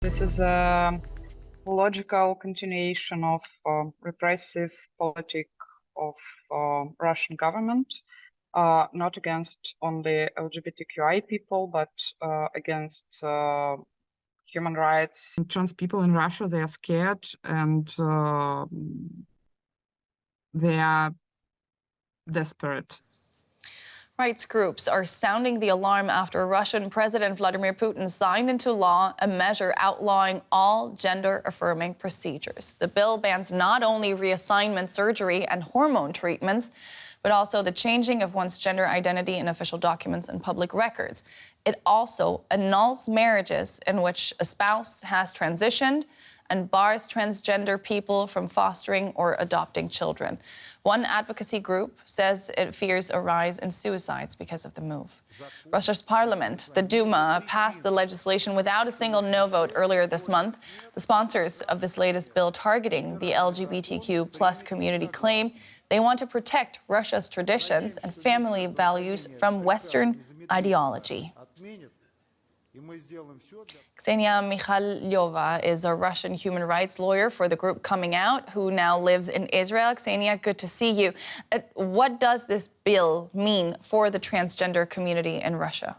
This is a logical continuation of repressive politic of Russian government, not against only LGBTQI people, but against human rights. Trans people in Russia, they are scared and they are desperate. Rights groups are sounding the alarm after Russian President Vladimir Putin signed into law a measure outlawing all gender-affirming procedures. The bill bans not only reassignment surgery and hormone treatments, but also the changing of one's gender identity in official documents and public records. It also annuls marriages in which a spouse has transitioned and bars transgender people from fostering or adopting children. One advocacy group says it fears a rise in suicides because of the move. Russia's parliament, the Duma, passed the legislation without a single no vote earlier this month. The sponsors of this latest bill targeting the LGBTQ plus community claim they want to protect Russia's traditions and family values from Western ideology. Ksenia Mikhailova is a Russian human rights lawyer for the group Coming Out, who now lives in Israel. Ksenia, good to see you. What does this bill mean for the transgender community in Russia?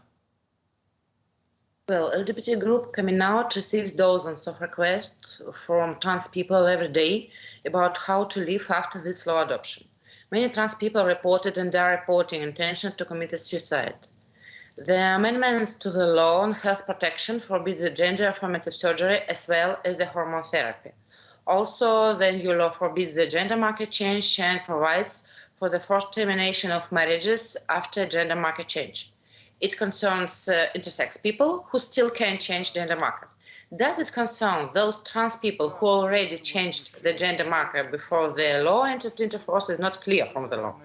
Well, LGBT group Coming Out receives dozens of requests from trans people every day about how to live after this law adoption. Many trans people reported and are reporting intention to commit suicide. The amendments to the law on health protection forbid the gender-affirmative surgery as well as the hormone therapy. Also, the new law forbids the gender marker change and provides for the forced termination of marriages after gender marker change. It concerns intersex people who still can change gender marker. Does it concern those trans people who already changed the gender marker before the law entered into force is not clear from the law.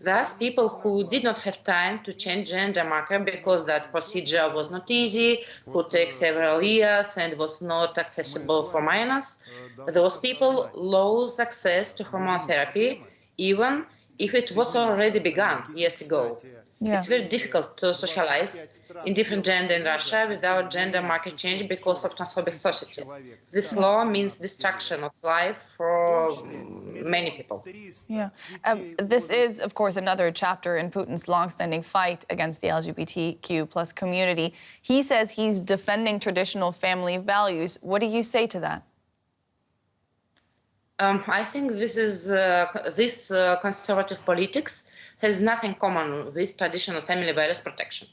Thus, people who did not have time to change gender marker because that procedure was not easy, could take several years and was not accessible for minors, those people lose access to hormone therapy, even if it was already begun years ago. Yeah. It's very difficult to socialize in different gender in Russia without gender marker change because of transphobic society. This law means destruction of life for many people. Yeah. This is, of course, another chapter in Putin's longstanding fight against the LGBTQ plus community. He says he's defending traditional family values. What do you say to that? I think this conservative politics has nothing common with traditional family values protection.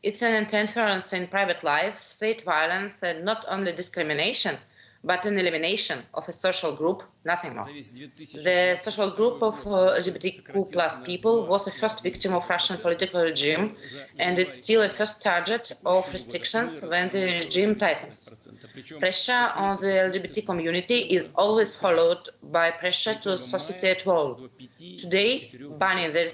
It's an interference in private life, state violence, and not only discrimination, but an elimination of a social group, nothing more. The social group of LGBTQ plus people was the first victim of Russian political regime, and it's still a first target of restrictions when the regime tightens. Pressure on the LGBT community is always followed by pressure to society at all. Today, banning the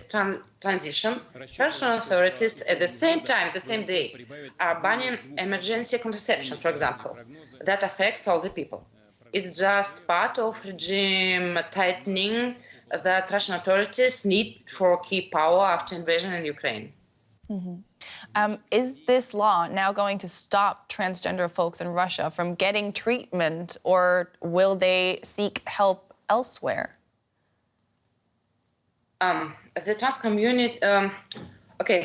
transition, Russian authorities at the same time, the same day, are banning emergency contraception, for example. That affects all the people. It's just part of regime tightening that Russian authorities need for key power after invasion in Ukraine. Mm-hmm. Is this law now going to stop transgender folks in Russia from getting treatment, or will they seek help elsewhere? The trans community,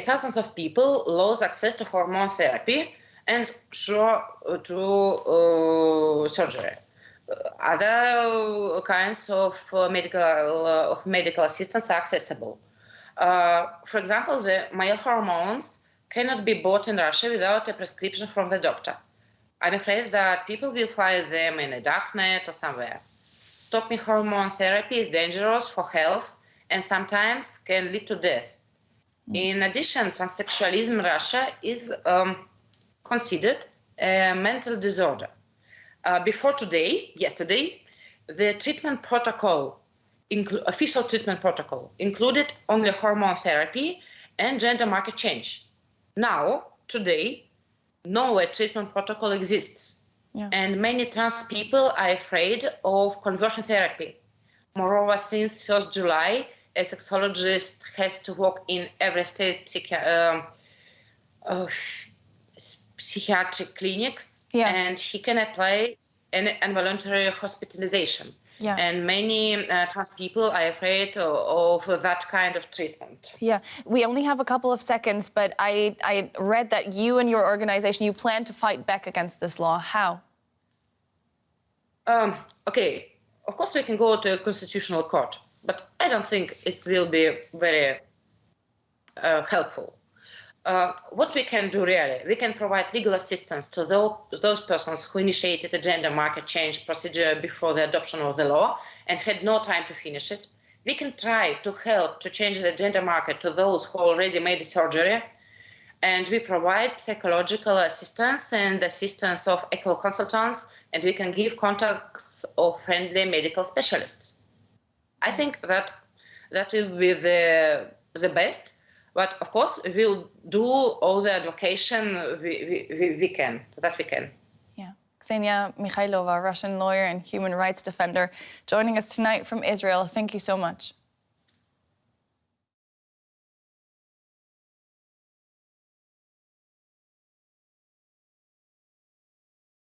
thousands of people lose access to hormone therapy and to surgery. Other kinds of medical assistance are accessible. For example, the male hormones cannot be bought in Russia without a prescription from the doctor. I'm afraid that people will find them in a darknet or somewhere. Stopping hormone therapy is dangerous for health and sometimes can lead to death. In addition, transsexualism in Russia is considered a mental disorder. Yesterday, the treatment protocol, official treatment protocol, included only hormone therapy and gender marker change. Now, today, no treatment protocol exists. Yeah. And many trans people are afraid of conversion therapy. Moreover, since 1st July, a sexologist has to work in every state psychiatric clinic Yeah. and he can apply an involuntary hospitalization. Yeah. And many trans people are afraid of that kind of treatment. Yeah, we only have a couple of seconds, but I read that you and your organization, you plan to fight back against this law. How? Okay, of course we can go to a constitutional court, but I don't think it will be very helpful. What we can do really, we can provide legal assistance to those persons who initiated a gender marker change procedure before the adoption of the law and had no time to finish it. We can try to help to change the gender marker to those who already made the surgery. And we provide psychological assistance and assistance of equal consultants, and we can give contacts of friendly medical specialists. I think that will be the best. But of course, we'll do all the advocation we can. Yeah. Ksenia Mikhailova, Russian lawyer and human rights defender, joining us tonight from Israel. Thank you so much.